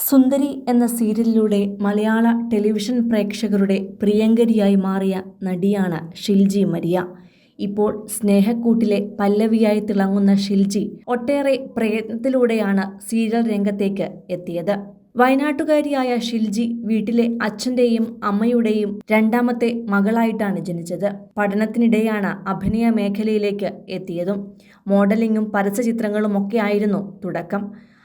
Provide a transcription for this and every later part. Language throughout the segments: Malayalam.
സുന്ദരി എന്ന സീരിയലിലൂടെ മലയാള ടെലിവിഷൻ പ്രേക്ഷകരുടെ പ്രിയങ്കരിയായി മാറിയ നടിയാണ് ഷിൽജി മരിയ. ഇപ്പോൾ സ്നേഹക്കൂട്ടിലെ പല്ലവിയായി തിളങ്ങുന്ന ഷിൽജി ഒട്ടേറെ പ്രയത്നത്തിലൂടെയാണ് സീരിയൽ രംഗത്തേക്ക് എത്തിയത്. വയനാട്ടുകാരിയായ ഷിൽജി വീട്ടിലെ അച്ഛൻ്റെയും അമ്മയുടെയും രണ്ടാമത്തെ മകളായിട്ടാണ് ജനിച്ചത്. പഠനത്തിനിടെയാണ് അഭിനയ മേഖലയിലേക്ക് എത്തിയതും. മോഡലിംഗും പരസ്യചിത്രങ്ങളുമൊക്കെ ആയിരുന്നു തുടക്കം.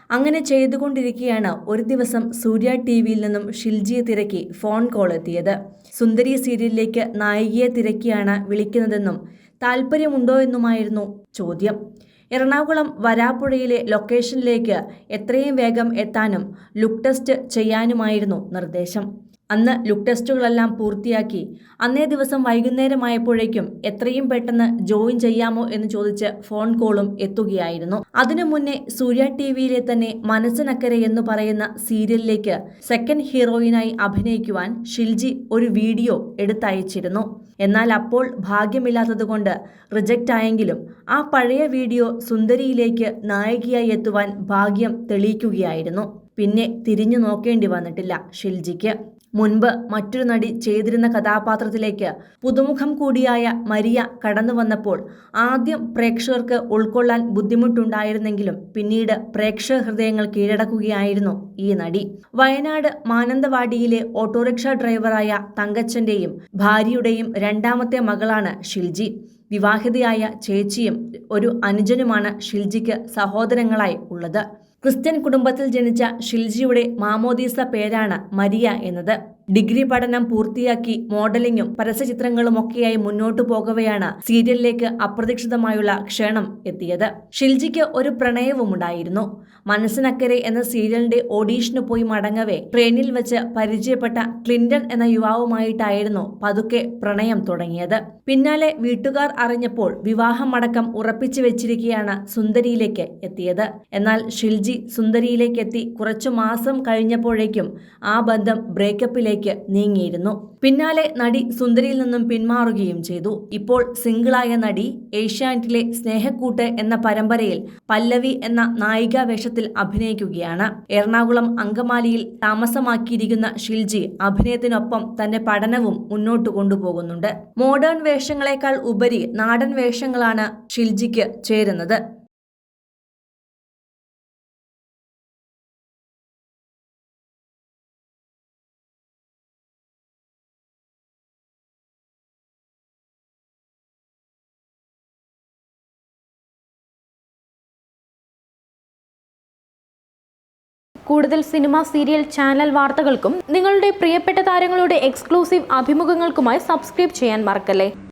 അങ്ങനെ ചെയ്തുകൊണ്ടിരിക്കെയാണ് ഒരു ദിവസം സൂര്യ ടിവിയിൽ നിന്നും ഷിൽജിയെ തിരക്കി ഫോൺ കോൾ എത്തിയത്. സുന്ദരി സീരിയലിലേക്ക് നായികയെ തിരക്കിയാണ് വിളിക്കുന്നതെന്നും താല്പര്യമുണ്ടോ എന്നുമായിരുന്നു ചോദ്യം. എറണാകുളം വരാപ്പുഴയിലെ ലൊക്കേഷനിലേക്ക് എത്രയും വേഗം എത്താനും ലുക്ക് ടെസ്റ്റ് ചെയ്യാനുമായിരുന്നു നിർദ്ദേശം. അന്ന് ലുക്ക് ടെസ്റ്റുകളെല്ലാം പൂർത്തിയാക്കി അന്നേ ദിവസം വൈകുന്നേരമായപ്പോഴേക്കും എത്രയും പെട്ടെന്ന് ജോയിൻ ചെയ്യാമോ എന്ന് ചോദിച്ച് ഫോൺ കോളും എത്തുകയായിരുന്നു. അതിനു മുന്നേ സൂര്യ ടിവിയിലെ തന്നെ മനസ്സിനക്കരെ എന്ന് പറയുന്ന സീരിയലിലേക്ക് സെക്കൻഡ് ഹീറോയിനായി അഭിനയിക്കുവാൻ ഷിൽജി ഒരു വീഡിയോ എടുത്തയച്ചിരുന്നു. എന്നാൽ അപ്പോൾ ഭാഗ്യമില്ലാത്തതുകൊണ്ട് റിജക്റ്റ് ആയെങ്കിലും ആ പഴയ വീഡിയോ സുന്ദരിയിലേക്ക് നായികയായി എത്തുവാൻ ഭാഗ്യം തെളിയിക്കുകയായിരുന്നു. പിന്നെ തിരിഞ്ഞു നോക്കേണ്ടി വന്നിട്ടില്ല ഷിൽജിക്ക്. മുൻപ് മറ്റൊരു നടി ചെയ്തിരുന്ന കഥാപാത്രത്തിലേക്ക് പുതുമുഖം കൂടിയായ മരിയ കടന്നു വന്നപ്പോൾ ആദ്യം പ്രേക്ഷകർക്ക് ഉൾക്കൊള്ളാൻ ബുദ്ധിമുട്ടുണ്ടായിരുന്നെങ്കിലും പിന്നീട് പ്രേക്ഷക ഹൃദയങ്ങൾ കീഴടക്കുകയായിരുന്നു ഈ നടി. വയനാട് മാനന്തവാടിയിലെ ഓട്ടോറിക്ഷ ഡ്രൈവറായ തങ്കച്ചന്റെയും ഭാര്യയുടെയും രണ്ടാമത്തെ മകളാണ് ഷിൽജി. വിവാഹിതയായ ചേച്ചിയും ഒരു അനുജനുമാണ് ഷിൽജിക്ക് സഹോദരങ്ങളായി ഉള്ളത്. ക്രിസ്ത്യൻ കുടുംബത്തിൽ ജനിച്ച ഷിൽജിയുടെ മാമോദീസ പേരാണ് മരിയ എന്നത്. ഡിഗ്രി പഠനം പൂർത്തിയാക്കി മോഡലിംഗും പരസ്യചിത്രങ്ങളുമൊക്കെയായി മുന്നോട്ടു പോകവെയാണ് സീരിയലിലേക്ക് അപ്രതീക്ഷിതമായുള്ള ക്ഷണം എത്തിയത്. ഷിൽജിക്ക് ഒരു പ്രണയവുമുണ്ടായിരുന്നു. മനസ്സിനക്കരെ എന്ന സീരിയലിന്റെ ഓഡീഷന് പോയി മടങ്ങവേ ട്രെയിനിൽ വെച്ച് പരിചയപ്പെട്ട ക്ലിന്റൺ എന്ന യുവാവുമായിട്ടായിരുന്നു പതുക്കെ പ്രണയം തുടങ്ങിയത്. പിന്നാലെ വീട്ടുകാർ അറിഞ്ഞപ്പോൾ വിവാഹമടക്കം ഉറപ്പിച്ചു വെച്ചിരിക്കെയാണ് സുന്ദരിയിലേക്ക് എത്തിയത്. എന്നാൽ ഷിൽജി സുന്ദരിയിലേക്ക് എത്തി കുറച്ചു മാസം കഴിഞ്ഞപ്പോഴേക്കും ആ ബന്ധം ബ്രേക്കപ്പിലേക്ക് നീങ്ങിയിരുന്നു. പിന്നാലെ നടി സുന്ദരിയിൽ നിന്നും പിന്മാറുകയും ചെയ്തു. ഇപ്പോൾ സിംഗിളായ നടി ഏഷ്യാനെറ്റിലെ സ്നേഹക്കൂട്ട് എന്ന പരമ്പരയിൽ പല്ലവി എന്ന നായികാ വേഷത്തിൽ അഭിനയിക്കുകയാണ്. എറണാകുളം അങ്കമാലിയിൽ താമസമാക്കിയിരിക്കുന്ന ഷിൽജി അഭിനയത്തിനൊപ്പം തന്റെ പഠനവും മുന്നോട്ട് കൊണ്ടുപോകുന്നുണ്ട്. മോഡേൺ വേഷങ്ങളെക്കാൾ ഉപരി നാടൻ വേഷങ്ങളാണ് ഷിൽജിക്ക് ചേരുന്നത്. കൂടുതൽ സിനിമ, സീരിയൽ, ചാനൽ വാർത്തകൾക്കും നിങ്ങളുടെ പ്രിയപ്പെട്ട താരങ്ങളുടെ എക്സ്ക്ലൂസീവ് അഭിമുഖങ്ങൾക്കുമായി സബ്സ്ക്രൈബ് ചെയ്യാൻ മറക്കല്ലേ.